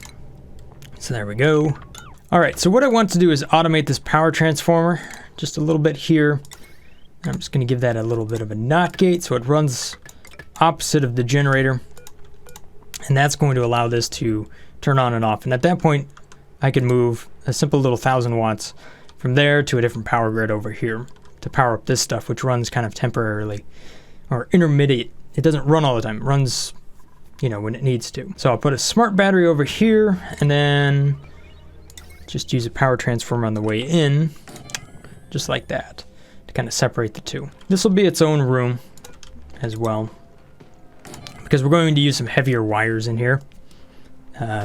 So there we go. All right, so what I want to do is automate this power transformer just a little bit here. I'm just going to give that a little bit of a NOT gate so it runs opposite of the generator. And that's going to allow this to turn on and off. And at that point, I can move a simple little 1,000 watts from there to a different power grid over here to power up this stuff, which runs kind of temporarily or intermittent. It doesn't run all the time. It runs, you know, when it needs to. So I'll put a smart battery over here and then just use a power transformer on the way in, just like that, to kind of separate the two. This will be its own room as well, because we're going to use some heavier wires in here,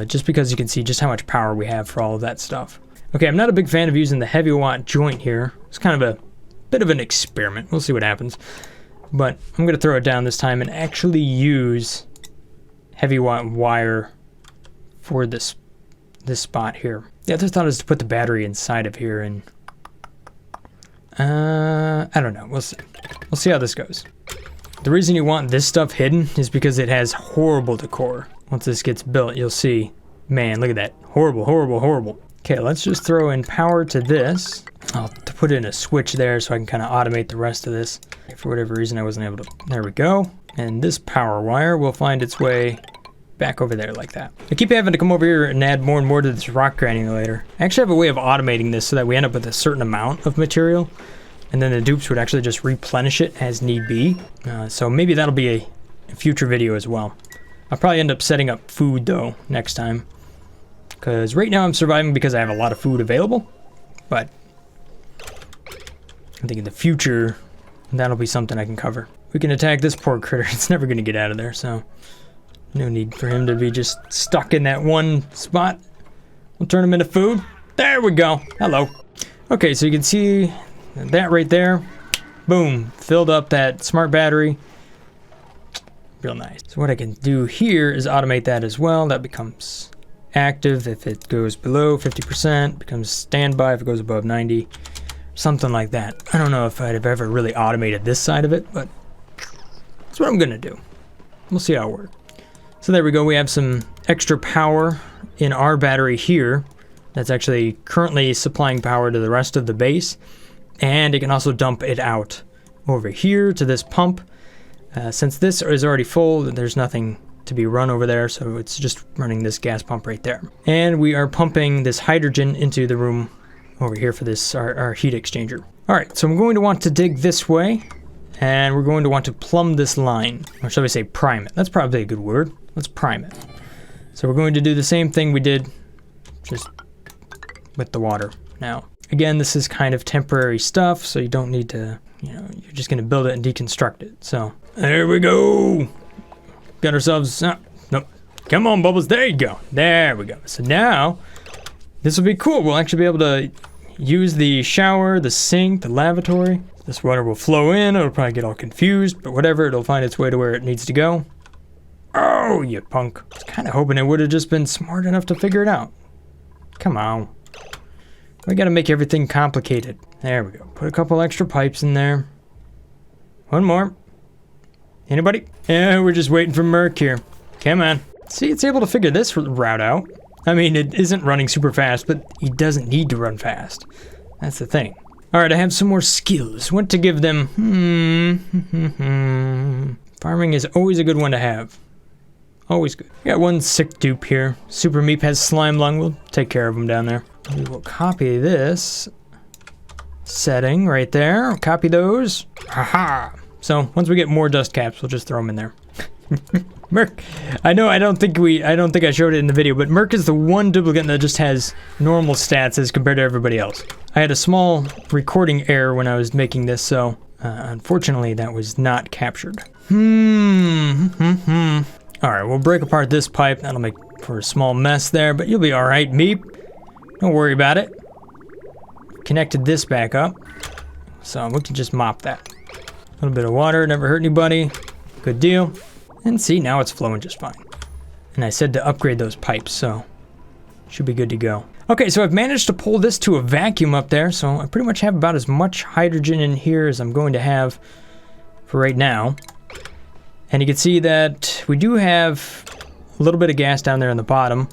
just because you can see just how much power we have for all of that stuff. Okay, I'm not a big fan of using the heavy watt joint here. It's kind of a bit of an experiment. We'll see what happens. But I'm going to throw it down this time and actually use heavy watt wire for this spot here. The other thought is to put the battery inside of here, and I don't know. We'll see. We'll see how this goes. The reason you want this stuff hidden is because it has horrible decor. Once this gets built, you'll see, man, look at that. Horrible, horrible, horrible. Okay, let's just throw in power to this. I'll put in a switch there so I can kind of automate the rest of this. For whatever reason, I wasn't able to. There we go. And this power wire will find its way back over there like that. I keep having to come over here and add more and more to this rock granulator. I actually have a way of automating this so that we end up with a certain amount of material, and then the dupes would actually just replenish it as need be. So maybe that'll be a future video as well. I'll probably end up setting up food though next time, because right now I'm surviving because I have a lot of food available, but I think in the future that'll be something I can cover. We can attack this poor critter. It's never going to get out of there, so no need for him to be just stuck in that one spot. We'll turn him into food. There we go. Hello. Okay, so you can see that right there. Boom. Filled up that smart battery. Real nice. So what I can do here is automate that as well. That becomes active if it goes below 50%. Becomes standby if it goes above 90. Something like that. I don't know if I'd have ever really automated this side of it, but that's what I'm going to do. We'll see how it works. So there we go. We have some extra power in our battery here that's actually currently supplying power to the rest of the base, and it can also dump it out over here to this pump. Since this is already full, there's nothing to be run over there, so it's just running this gas pump right there. And we are pumping this hydrogen into the room over here for this our heat exchanger. All right, so I'm going to want to dig this way, and we're going to want to plumb this line, or shall we say prime it. That's probably a good word. Let's prime it. So we're going to do the same thing we did just with the water now. Again, this is kind of temporary stuff, so you don't need to, you know, you're just going to build it and deconstruct it. So there we go. Got ourselves, nope. Come on, Bubbles. There you go. There we go. So now this will be cool. We'll actually be able to use the shower, the sink, the lavatory. This water will flow in. It'll probably get all confused, but whatever. It'll find its way to where it needs to go. Oh, you punk. I was kind of hoping it would have just been smart enough to figure it out. Come on. We got to make everything complicated. There we go. Put a couple extra pipes in there. One more. Anybody? Yeah, we're just waiting for Merc here. Come on. See, it's able to figure this route out. I mean, it isn't running super fast, but he doesn't need to run fast. That's the thing. All right, I have some more skills. What to give them? Farming is always a good one to have. Always good. Got one sick dupe here. Super Meep has slime lung. We'll take care of him down there. We will copy this setting right there. Copy those. Haha. So once we get more dust caps, we'll just throw them in there. Merc. I know I don't think I showed it in the video, but Merc is the one duplicate that just has normal stats as compared to everybody else. I had a small recording error when I was making this, so unfortunately that was not captured. Alright, we'll break apart this pipe. That'll make for a small mess there, but you'll be alright, Meep. Don't worry about it. Connected this back up, so we can just mop that. A little bit of water, never hurt anybody. Good deal. And see, now it's flowing just fine. And I said to upgrade those pipes, so should be good to go. Okay, so I've managed to pull this to a vacuum up there, so I pretty much have about as much hydrogen in here as I'm going to have for right now. And you can see that we do have a little bit of gas down there on the bottom,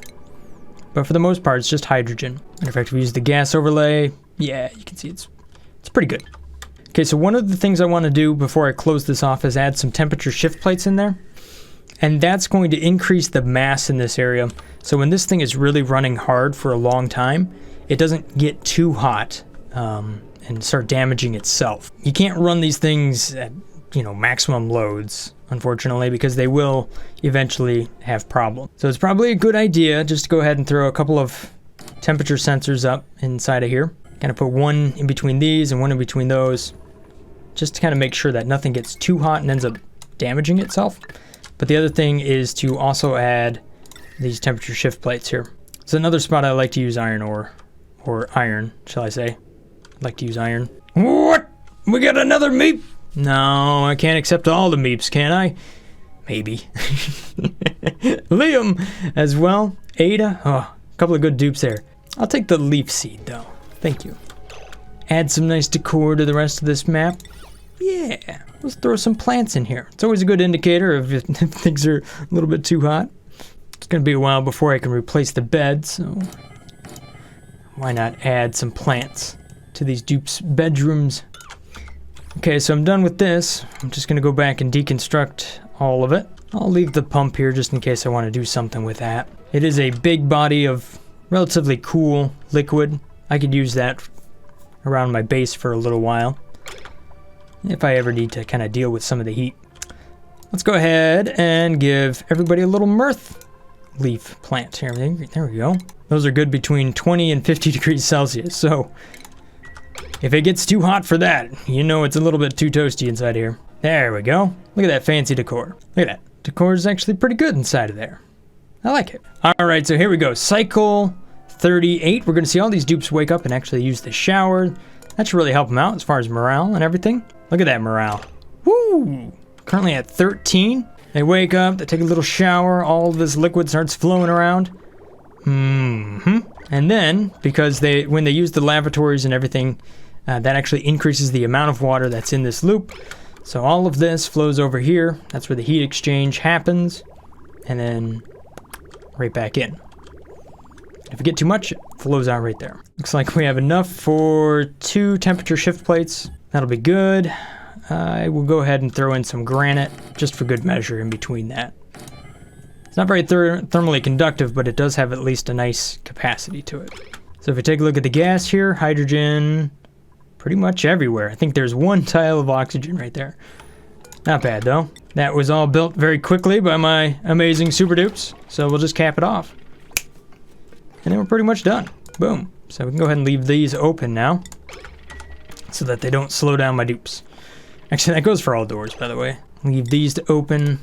but for the most part, it's just hydrogen. Matter of fact, if we use the gas overlay, yeah, you can see it's pretty good. Okay, so one of the things I want to do before I close this off is add some temperature shift plates in there. And that's going to increase the mass in this area. So when this thing is really running hard for a long time, it doesn't get too hot and start damaging itself. You can't run these things at, maximum loads, unfortunately, because they will eventually have problems. So it's probably a good idea just to go ahead and throw a couple of temperature sensors up inside of here. Kind of put one in between these and one in between those, just to kind of make sure that nothing gets too hot and ends up damaging itself. But the other thing is to also add these temperature shift plates here. It's another spot I like to use iron ore, or iron, shall I say. I like to use iron. What? We got another meep? No, I can't accept all the meeps, can I? Maybe. Liam as well. Ada. Oh, a couple of good dupes there. I'll take the leaf seed though. Thank you. Add some nice decor to the rest of this map. Yeah, let's throw some plants in here. It's always a good indicator if things are a little bit too hot. It's gonna be a while before I can replace the bed, so why not add some plants to these dupes' bedrooms? Okay, so I'm done with this. I'm just gonna go back and deconstruct all of it. I'll leave the pump here just in case I want to do something with that. It is a big body of relatively cool liquid. I could use that around my base for a little while, if I ever need to kind of deal with some of the heat. Let's go ahead and give everybody a little mirth leaf plant here. There we go. Those are good between 20 and 50 degrees Celsius, so if it gets too hot for that, it's a little bit too toasty inside here. There we go. Look at that fancy decor. Look at that. Decor is actually pretty good inside of there. I like it. All right, so here we go. Cycle 38. We're going to see all these dupes wake up and actually use the shower. That should really help them out as far as morale and everything. Look at that morale. Woo! Currently at 13. They wake up, they take a little shower, all of this liquid starts flowing around. And then, because when they use the lavatories and everything, that actually increases the amount of water that's in this loop. So all of this flows over here. That's where the heat exchange happens. And then right back in. If you get too much, it flows out right there. Looks like we have enough for 2 temperature shift plates. That'll be good. I will go ahead and throw in some granite just for good measure in between that. It's not very thermally conductive, but it does have at least a nice capacity to it. So if we take a look at the gas here, hydrogen pretty much everywhere. I think there's 1 tile of oxygen right there. Not bad though. That was all built very quickly by my amazing Super Dupes. So we'll just cap it off. And then we're pretty much done. Boom. So we can go ahead and leave these open now, so that they don't slow down my dupes. Actually, that goes for all doors, by the way. Leave these to open.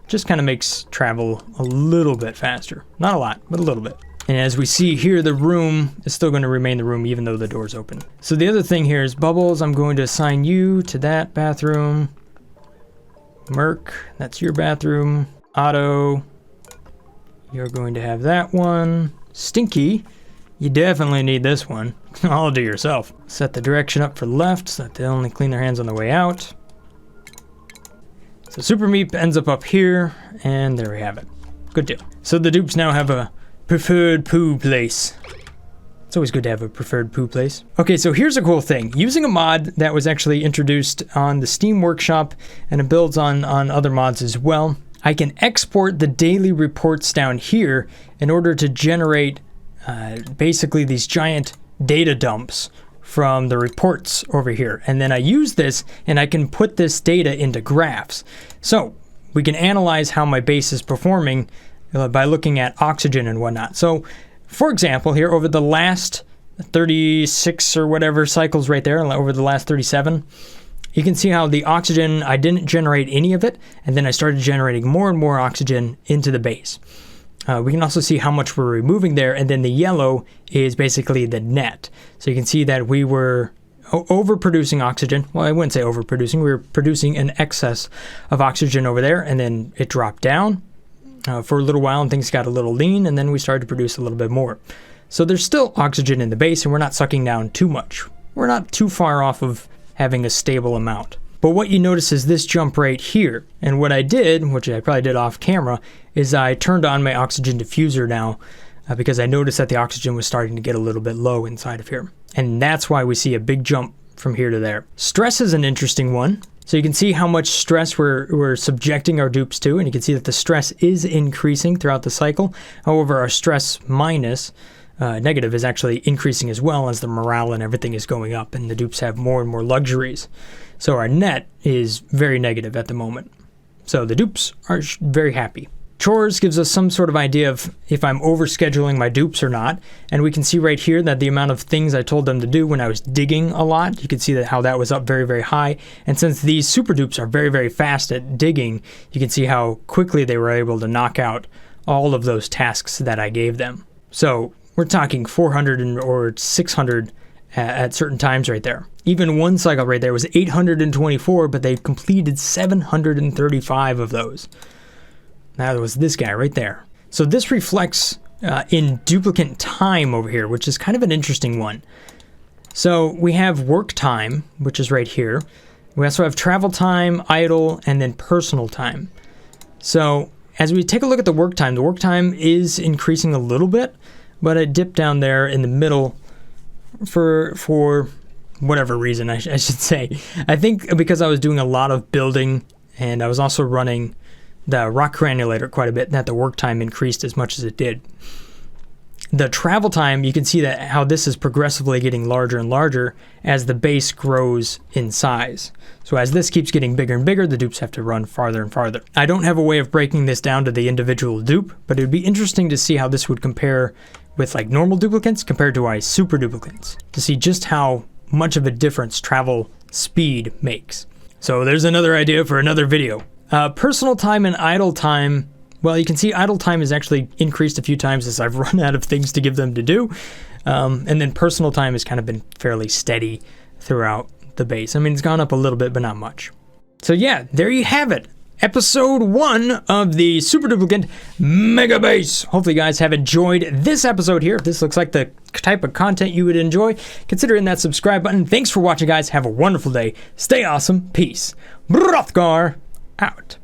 Just kind of makes travel a little bit faster. Not a lot, but a little bit. And as we see here, the room is still going to remain the room even though the door's open. So the other thing here is Bubbles. I'm going to assign you to that bathroom. Merc, that's your bathroom. Otto, you're going to have that one. Stinky, you definitely need this one. All do yourself. Set the direction up for left so that they only clean their hands on the way out. So Super Meep ends up here, and there we have it. Good deal. So the dupes now have a preferred poo place. It's always good to have a preferred poo place. Okay, so here's a cool thing. Using a mod that was actually introduced on the Steam Workshop, and it builds on other mods as well, I can export the daily reports down here in order to generate basically these giant data dumps from the reports over here. And then I use this and I can put this data into graphs. So we can analyze how my base is performing by looking at oxygen and whatnot. So for example, here over the last 36 or whatever cycles right there, over the last 37, you can see how the oxygen, I didn't generate any of it, and then I started generating more and more oxygen into the base. We can also see how much we're removing there, and then the yellow is basically the net. So you can see that we were overproducing oxygen. Well, I wouldn't say overproducing. We were producing an excess of oxygen over there, and then it dropped down for a little while, and things got a little lean, and then we started to produce a little bit more. So there's still oxygen in the base, and we're not sucking down too much. We're not too far off of having a stable amount. But what you notice is this jump right here. And what I did, which I probably did off camera, is I turned on my oxygen diffuser now because I noticed that the oxygen was starting to get a little bit low inside of here. And that's why we see a big jump from here to there. Stress is an interesting one. So you can see how much stress we're subjecting our dupes to, and you can see that the stress is increasing throughout the cycle. However, our stress minus negative is actually increasing as well as the morale and everything is going up, and the dupes have more and more luxuries. So our net is very negative at the moment. So the dupes are very happy. Chores gives us some sort of idea of if I'm overscheduling my dupes or not. And we can see right here that the amount of things I told them to do when I was digging a lot, you can see that how that was up very, very high. And since these super dupes are very, very fast at digging, you can see how quickly they were able to knock out all of those tasks that I gave them. So we're talking 400 or 600 at certain times right there. Even one cycle right there was 824, but they completed 735 of those. That was this guy right there. So this reflects in duplicate time over here, which is kind of an interesting one. So we have work time, which is right here. We also have travel time, idle, and then personal time. So as we take a look at the work time is increasing a little bit, but it dipped down there in the middle for whatever reason, I should say. I think because I was doing a lot of building, and I was also running the rock granulator quite a bit, that the work time increased as much as it did. The travel time, you can see that how this is progressively getting larger and larger as the base grows in size. So as this keeps getting bigger and bigger, the dupes have to run farther and farther. I don't have a way of breaking this down to the individual dupe, but it would be interesting to see how this would compare with like normal duplicates compared to my super duplicates, to see just how much of a difference travel speed makes. So there's another idea for another video. Personal time and idle time, well, you can see idle time has actually increased a few times as I've run out of things to give them to do. And then personal time has kind of been fairly steady throughout the base. I mean, it's gone up a little bit, but not much. So yeah, there you have it. Episode 1 of the Super Duplicate Mega Base. Hopefully you guys have enjoyed this episode here. If this looks like the type of content you would enjoy, consider hitting that subscribe button. Thanks for watching, guys. Have a wonderful day. Stay awesome. Peace. Brothgar out.